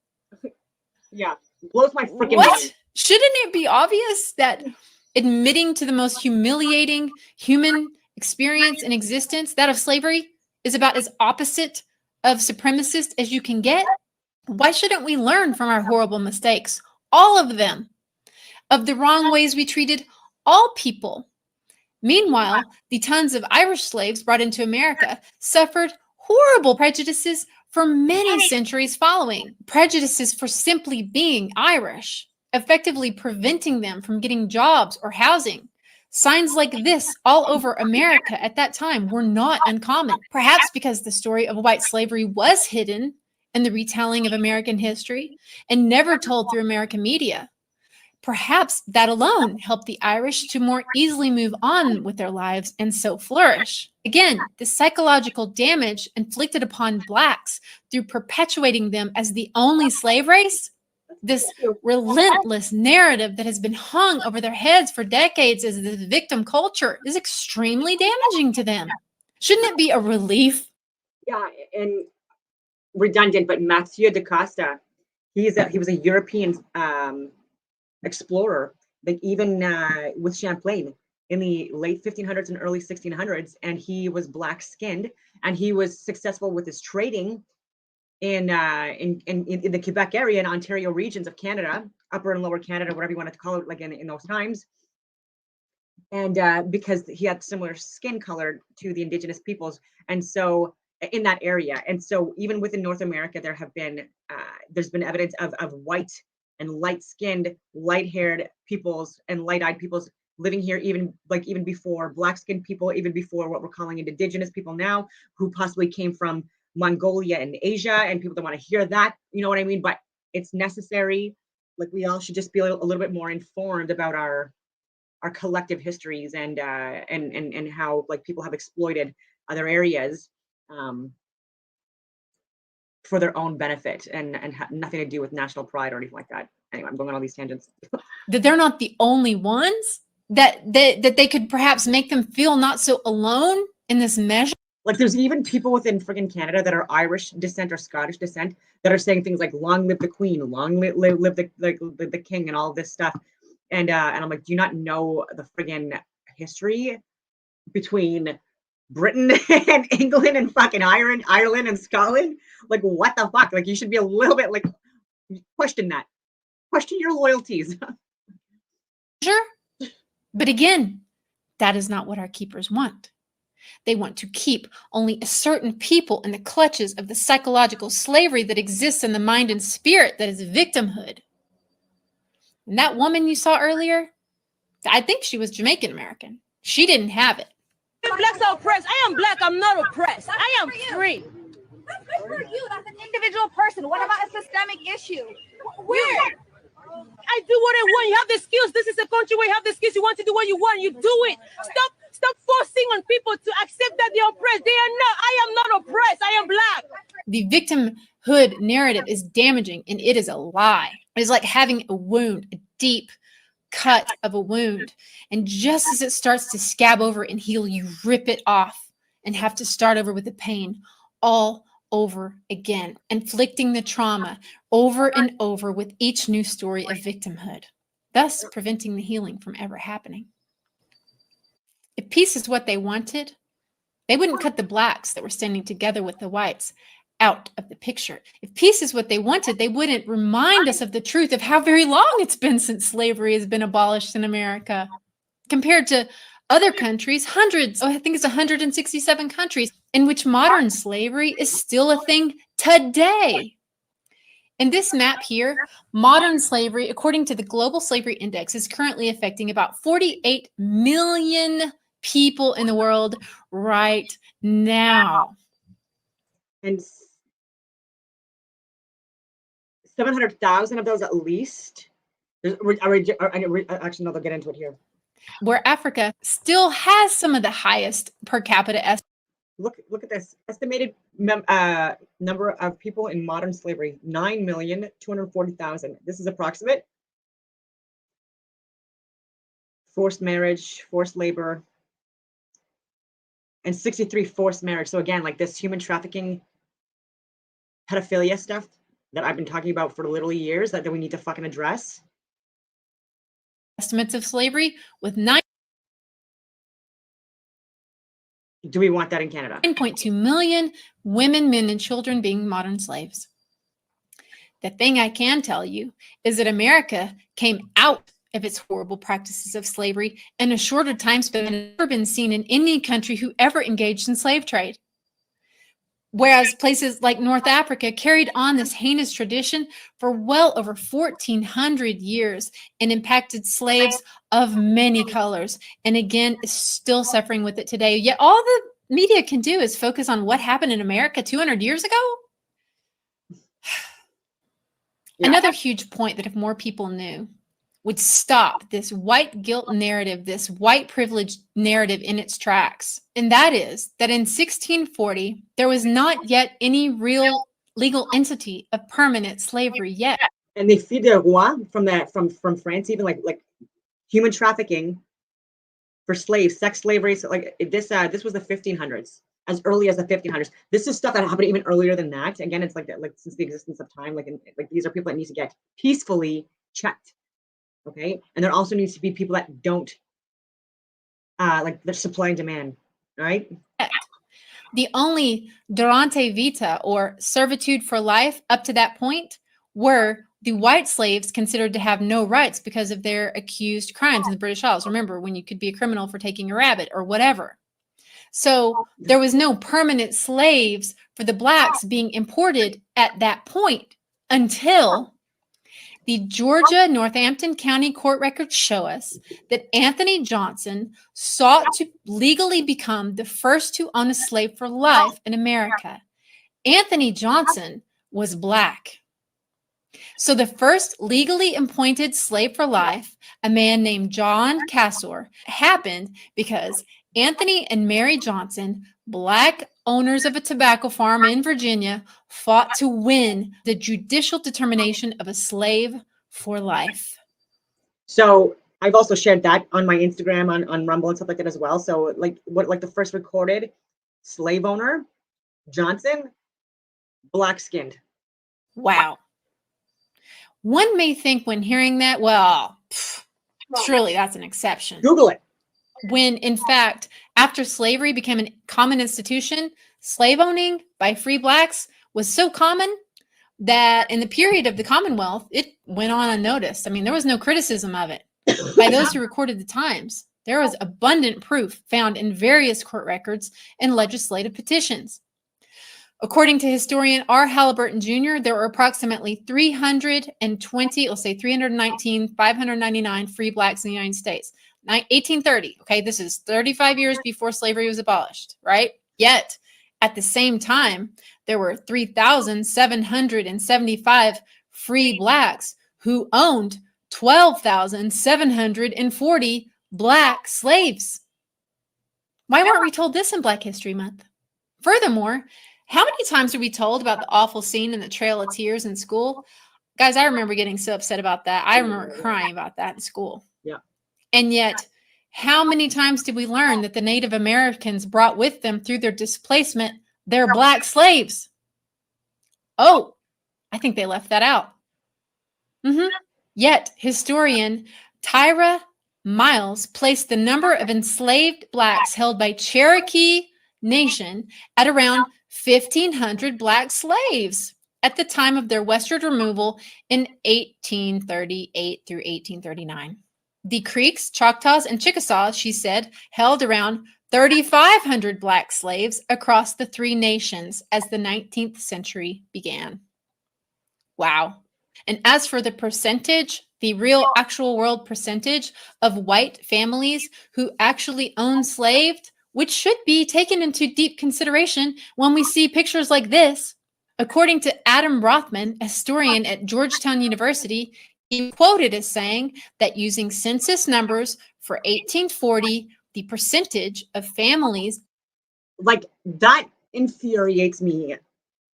Yeah, blows my freaking What? mind. Shouldn't it be obvious that admitting to the most humiliating human experience in existence, that of slavery, is about as opposite of supremacist as you can get? Why shouldn't we learn from our horrible mistakes, all of them, of the wrong ways we treated all people? Meanwhile, the tons of Irish slaves brought into America suffered horrible prejudices for many centuries following. Prejudices for simply being Irish, effectively preventing them from getting jobs or housing. Signs like this all over America at that time were not uncommon, perhaps because the story of white slavery was hidden in the retelling of American history and never told through American media. Perhaps that alone helped the Irish to more easily move on with their lives and so flourish. Again, the psychological damage inflicted upon Blacks through perpetuating them as the only slave race, this relentless narrative that has been hung over their heads for decades as the victim culture, is extremely damaging to them. Shouldn't it be a relief? Yeah, and redundant, but Mathieu da Costa, he was a European explorer, like even with Champlain in the late 1500s and early 1600s, and he was black skinned, and he was successful with his trading in the Quebec area and Ontario regions of Canada, upper and lower Canada, whatever you want to call it, like in those times. And because he had similar skin color to the indigenous peoples, and so in that area, and so even within North America, there's been evidence of white and light-skinned, light-haired peoples and light-eyed peoples living here, even before black-skinned people, even before what we're calling indigenous people now, who possibly came from Mongolia and Asia. And people don't want to hear that, you know what I mean? But it's necessary. Like, we all should just be a little bit more informed about our collective histories, and how like people have exploited other areas for their own benefit, and nothing to do with national pride or anything like that. Anyway, I'm going on all these tangents. That they're not the only ones, that they could perhaps make them feel not so alone in this measure. Like, there's even people within friggin' Canada that are Irish descent or Scottish descent that are saying things like "Long live the Queen," "Long live the King," and all this stuff. And I'm like, do you not know the friggin' history between Britain and England and fucking Ireland and Scotland? Like, what the fuck? Like, you should be a little bit like, question that. Question your loyalties. Sure. But again, that is not what our keepers want. They want to keep only a certain people in the clutches of the psychological slavery that exists in the mind and spirit that is victimhood. And that woman you saw earlier, I think she was Jamaican American. She didn't have it. Blacks are oppressed. I am black. I'm not oppressed. I am free. That's good for you. That's an individual person. What about a systemic issue? Where? I do what I want. You have the skills. This is a country where you have the skills. You want to do what you want. You do it. Stop forcing on people to accept that they're oppressed. They are not. I am not oppressed. I am black. The victimhood narrative is damaging, and it is a lie. It is like having a wound, a deep cut of a wound. And just as it starts to scab over and heal, you rip it off and have to start over with the pain all over again, inflicting the trauma over and over with each new story of victimhood, thus preventing the healing from ever happening. If peace is what they wanted, they wouldn't cut the blacks that were standing together with the whites out of the picture. If peace is what they wanted, they wouldn't remind us of the truth of how very long it's been since slavery has been abolished in America. Compared to other countries, hundreds, I think it's 167 countries, in which modern slavery is still a thing today. In this map here, modern slavery, according to the Global Slavery Index, is currently affecting about 48 million people in the world right now. And 700,000 of those at least. Actually, no, they'll get into it here. Where Africa still has some of the highest per capita estimates. Look at this estimated number of people in modern slavery: 9,240,000. This is approximate. Forced marriage, forced labor, and 63 forced marriage. So again, like this human trafficking, pedophilia stuff that I've been talking about for literally years that we need to fucking address. Estimates of slavery with 9. Do we want that in Canada? 9.2 million women, men, and children being modern slaves. The thing I can tell you is that America came out of its horrible practices of slavery in a shorter time span than has ever been seen in any country who ever engaged in slave trade. Whereas places like North Africa carried on this heinous tradition for well over 1,400 years and impacted slaves of many colors, and again is still suffering with it today. Yet all the media can do is focus on what happened in America 200 years ago. Yeah. Another huge point that if more people knew would stop this white guilt narrative, this white privilege narrative in its tracks. And that is that in 1640, there was not yet any real legal entity of permanent slavery yet. And they feed the roi from France, even like human trafficking for slaves, sex slavery. So like this was the 1500s as early as the 1500s. This is stuff that happened even earlier than that. Again, it's like since the existence of time, like these are people that need to get peacefully checked. Okay, and there also needs to be people that don't like the supply and demand, right? The only durante vita, or servitude for life, up to that point were the white slaves considered to have no rights because of their accused crimes in the British Isles. Remember, when you could be a criminal for taking a rabbit or whatever. So there was no permanent slaves for the blacks being imported at that point until the Georgia Northampton County court records show us that Anthony Johnson sought to legally become the first to own a slave for life in America. Anthony Johnson was black. So the first legally appointed slave for life, a man named John Cassor, happened because Anthony and Mary Johnson, black owners of a tobacco farm in Virginia, fought to win the judicial determination of a slave for life. So I've also shared that on my Instagram, on Rumble and stuff like that as well. So like the first recorded slave owner, Johnson, black skinned. Wow. One may think when hearing that, well, surely that's an exception. Google it. When in fact, after slavery became a common institution, slave owning by free blacks was so common that in the period of the Commonwealth, it went on unnoticed. I mean, there was no criticism of it by those who recorded the times. There was abundant proof found in various court records and legislative petitions. According to historian R. Halliburton Jr., there were approximately 320, let's say 319, 599 free blacks in the United States. 1830, okay, this is 35 years before slavery was abolished, right? Yet, at the same time, there were 3,775 free blacks who owned 12,740 black slaves. Why weren't we told this in Black History Month? Furthermore, how many times are we told about the awful scene in the Trail of Tears in school? Guys, I remember getting so upset about that. I remember crying about that in school. Yeah. And yet, how many times did we learn that the Native Americans brought with them through their displacement their black slaves? Oh, I think they left that out. Yet, historian Tyra Miles placed the number of enslaved blacks held by Cherokee Nation at around 1,500 black slaves at the time of their westward removal in 1838 through 1839. The Creeks, Choctaws, and Chickasaws, she said, held around 3,500 black slaves across the three nations as the 19th century began. Wow. And as for the percentage, the real actual world percentage of white families who actually own slaves, which should be taken into deep consideration when we see pictures like this. According to Adam Rothman, a historian at Georgetown University, he quoted as saying that using census numbers for 1840, the percentage of families. Like, that infuriates me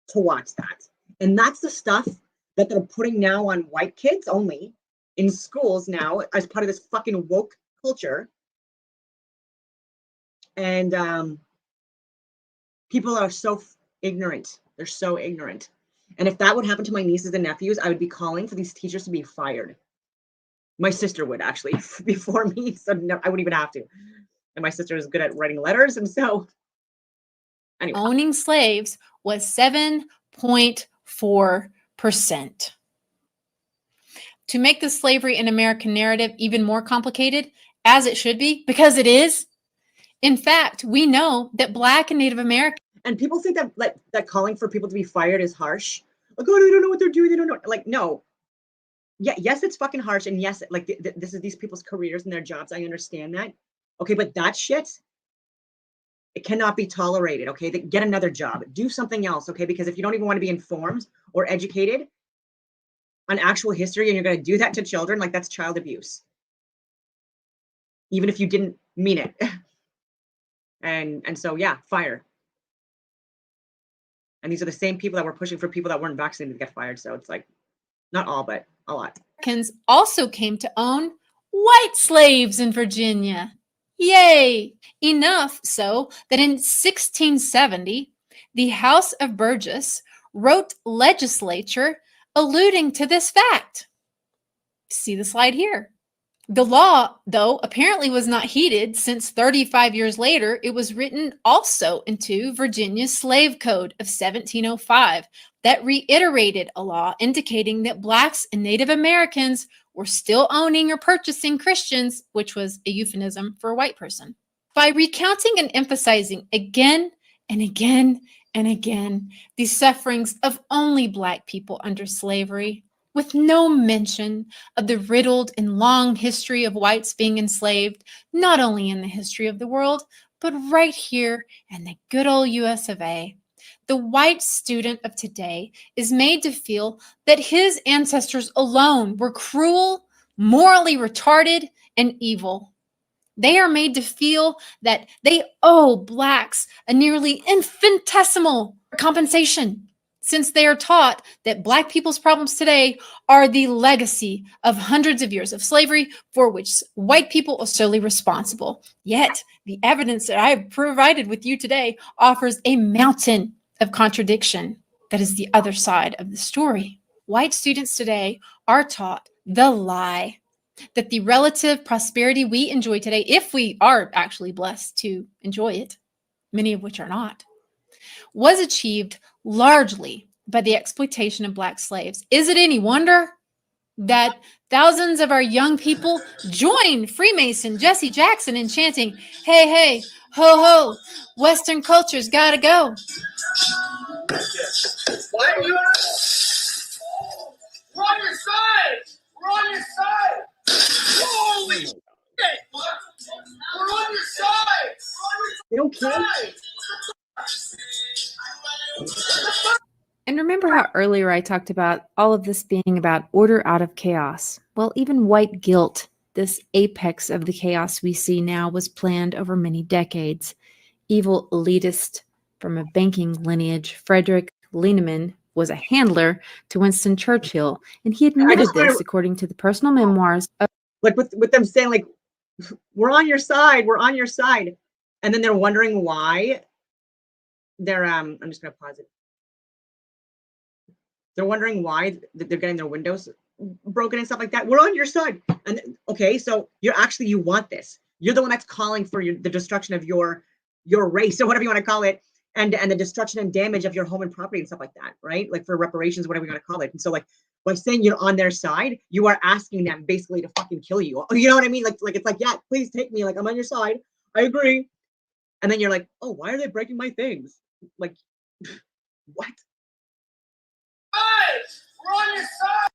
to watch that. And that's the stuff that they're putting now on white kids only in schools now as part of this fucking woke culture. And people are so ignorant. They're so ignorant. And if that would happen to my nieces and nephews, I would be calling for these teachers to be fired. My sister would actually before me, so no, I wouldn't even have to. And my sister is good at writing letters, and so anyway. Owning slaves was 7.4%. To make the slavery in American narrative even more complicated, as it should be, because it is, in fact, we know that Black and Native American. And people think that that calling for people to be fired is harsh. Like, oh, they don't know what they're doing. They don't know. Like, no. Yeah, yes, it's fucking harsh. And yes, like this is these people's careers and their jobs. I understand that. Okay, but that shit, it cannot be tolerated. Okay, get another job. Do something else. Okay, because if you don't even want to be informed or educated on actual history and you're going to do that to children, like that's child abuse. Even if you didn't mean it. And so, yeah, fire. And these are the same people that were pushing for people that weren't vaccinated to get fired. So it's like, not all, but a lot. Americans also came to own white slaves in Virginia. Yay! Enough so that in 1670, the House of Burgess wrote legislature alluding to this fact. See the slide here. The law, though, apparently was not heeded since 35 years later, it was written also into Virginia's Slave Code of 1705 that reiterated a law indicating that Blacks and Native Americans were still owning or purchasing Christians, which was a euphemism for a white person. By recounting and emphasizing again and again and again the sufferings of only Black people under slavery, with no mention of the riddled and long history of whites being enslaved, not only in the history of the world, but right here in the good old US of A. The white student of today is made to feel that his ancestors alone were cruel, morally retarded, and evil. They are made to feel that they owe Blacks a nearly infinitesimal compensation, since they are taught that Black people's problems today are the legacy of hundreds of years of slavery for which white people are solely responsible. Yet, the evidence that I have provided with you today offers a mountain of contradiction that is the other side of the story. White students today are taught the lie that the relative prosperity we enjoy today, if we are actually blessed to enjoy it, many of which are not, was achieved largely by the exploitation of Black slaves. Is it any wonder that thousands of our young people join Freemason Jesse Jackson in chanting, "Hey, hey, ho, ho, Western culture's gotta go"? Why are you We're on your side! We're on your side! Holy shit! We're on your side! They don't care. And remember how earlier I talked about all of this being about order out of chaos? Well, even white guilt, this apex of the chaos we see now, was planned over many decades. Evil elitist from a banking lineage, Frederick Lieneman, was a handler to Winston Churchill, and he admitted this according to the personal memoirs of, like with them saying like, we're on your side, and then they're wondering why they're I'm just gonna pause it. They're wondering why they're getting their windows broken and stuff like that. We're on your side. And okay, so you want this. You're the one that's calling for the destruction of your race or whatever you want to call it, and the destruction and damage of your home and property and stuff like that, right? Like for reparations, whatever you want to call it. And so like by saying you're on their side, you are asking them basically to fucking kill you. You know what I mean? Like it's like, yeah, please take me. Like I'm on your side. I agree. And then you're like, oh, why are they breaking my things? Like, what? We're on your side!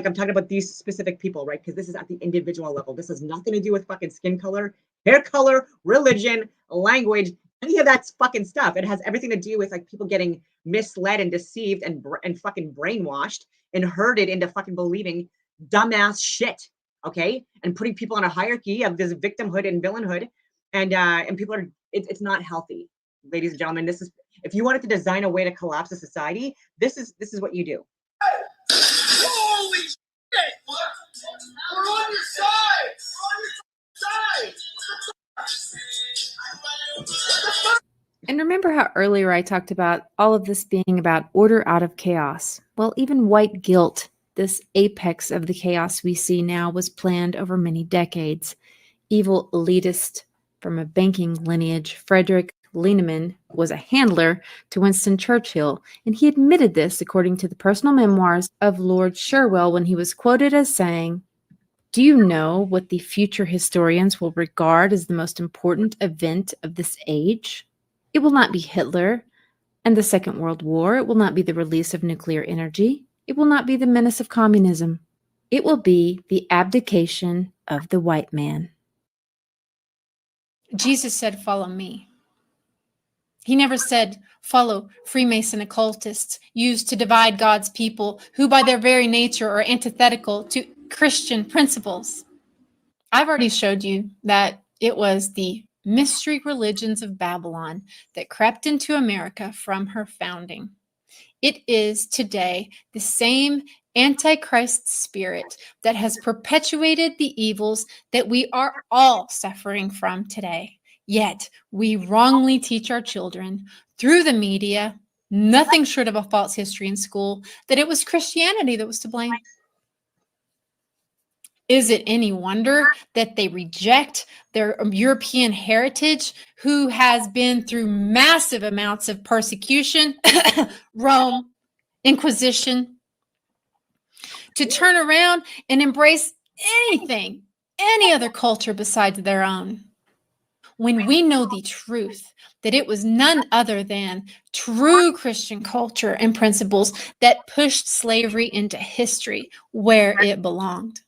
I'm talking about these specific people, right? Because this is at the individual level. This has nothing to do with fucking skin color, hair color, religion, language, any of that fucking stuff. It has everything to do with like people getting misled and deceived and fucking brainwashed and herded into fucking believing dumbass shit, okay? And putting people on a hierarchy of this victimhood and villainhood, and people are. It's not healthy, ladies and gentlemen. This is, if you wanted to design a way to collapse a society, this is what you do. Holy shit! We're on your side! We're on your side! and remember how earlier I talked about all of this being about order out of chaos? Well, even white guilt, this apex of the chaos we see now, was planned over many decades. Evil elitist from a banking lineage, Frederick Lieneman, was a handler to Winston Churchill, and he admitted this according to the personal memoirs of Lord Sherwell when he was quoted as saying, "Do you know what the future historians will regard as the most important event of this age? It will not be Hitler and the Second World War. It will not be the release of nuclear energy. It will not be the menace of communism. It will be the abdication of the white man." Jesus said, "Follow me." He never said, "Follow Freemason occultists used to divide God's people, who by their very nature are antithetical to Christian principles." I've already showed you that it was the mystery religions of Babylon that crept into America from her founding. It is today the same Antichrist spirit that has perpetuated the evils that we are all suffering from today. Yet we wrongly teach our children through the media, nothing short of a false history in school, that it was Christianity that was to blame. Is it any wonder that they reject their European heritage, who has been through massive amounts of persecution, Rome, Inquisition, to turn around and embrace anything, any other culture besides their own? When we know the truth, that it was none other than true Christian culture and principles that pushed slavery into history where it belonged.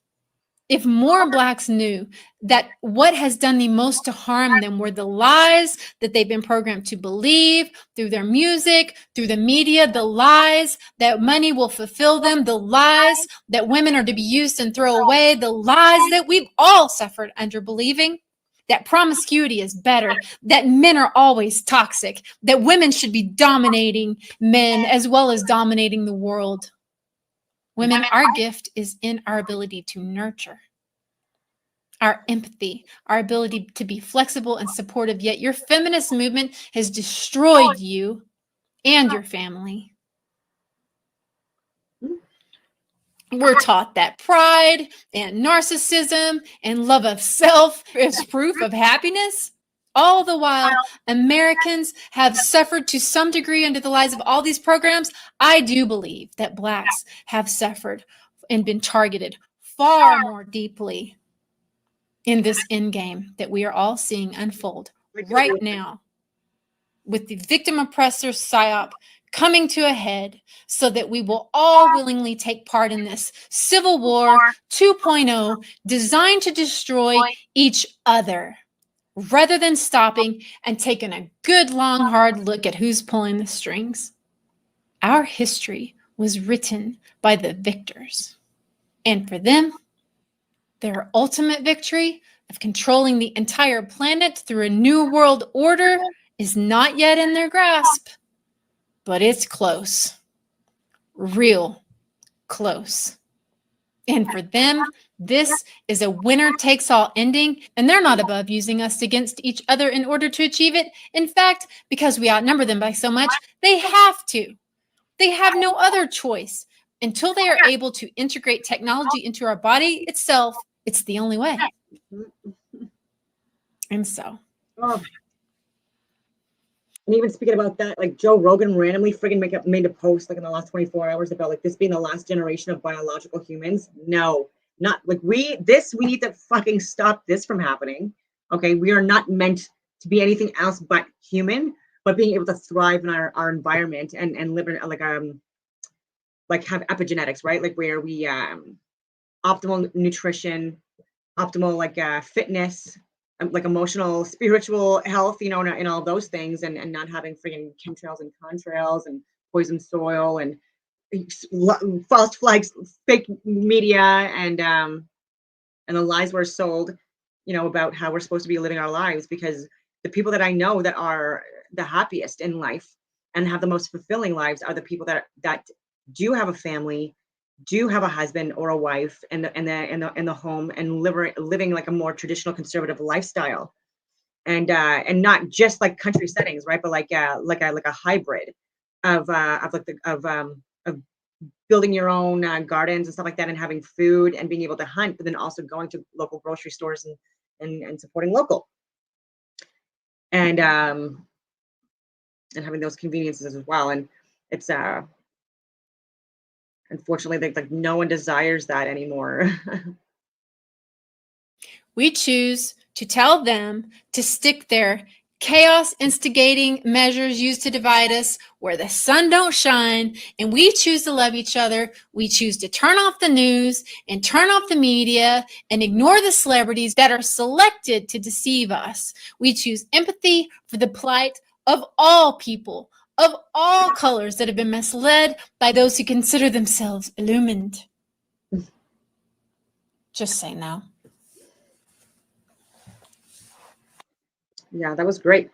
If more Blacks knew that what has done the most to harm them were the lies that they've been programmed to believe through their music, through the media, the lies that money will fulfill them, the lies that women are to be used and throw away, the lies that we've all suffered under believing, that promiscuity is better, that men are always toxic, that women should be dominating men as well as dominating the world. Women, our gift is in our ability to nurture, our empathy, our ability to be flexible and supportive. Yet your feminist movement has destroyed you and your family. We're taught that pride and narcissism and love of self is proof of happiness. All the while, Americans have suffered to some degree under the lies of all these programs. I do believe that Blacks have suffered and been targeted far more deeply in this end game that we are all seeing unfold right now, with the victim oppressor psyop coming to a head, so that we will all willingly take part in this Civil War 2.0 designed to destroy each other, rather than stopping and taking a good long hard look at who's pulling the strings. Our history was written by the victors, and for them, their ultimate victory of controlling the entire planet through a new world order is not yet in their grasp, but it's close. Real close. And for them, this is a winner-takes-all ending, and they're not above using us against each other in order to achieve it. In fact, because we outnumber them by so much, they have to. They have no other choice. Until they are able to integrate technology into our body itself, it's the only way. And so. Oh. And even speaking about that, like Joe Rogan randomly friggin' made a post like in the last 24 hours about like this being the last generation of biological humans. No, not like we need to fucking stop this from happening. Okay, we are not meant to be anything else but human, but being able to thrive in our environment and live in like have epigenetics, right? Like where we optimal nutrition, optimal like fitness, like emotional, spiritual health, you know, and all those things, and not having freaking chemtrails and contrails and poison soil and false flags, fake media, and the lies we're sold, you know, about how we're supposed to be living our lives. Because the people that I know that are the happiest in life and have the most fulfilling lives are the people that do have a family, do have a husband or a wife in the home, and living like a more traditional conservative lifestyle, and not just like country settings, right? But like a hybrid of building your own gardens and stuff like that, and having food and being able to hunt, but then also going to local grocery stores and supporting local, and having those conveniences as well. And it's unfortunately, like no one desires that anymore. We choose to tell them to stick their chaos instigating measures used to divide us where the sun don't shine, and we choose to love each other. We choose to turn off the news and turn off the media and ignore the celebrities that are selected to deceive us. We choose empathy for the plight of all people, of all colors, that have been misled by those who consider themselves illumined. Just say no. Yeah, that was great.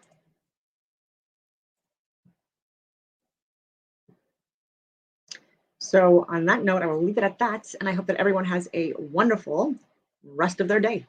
So on that note, I will leave it at that. And I hope that everyone has a wonderful rest of their day.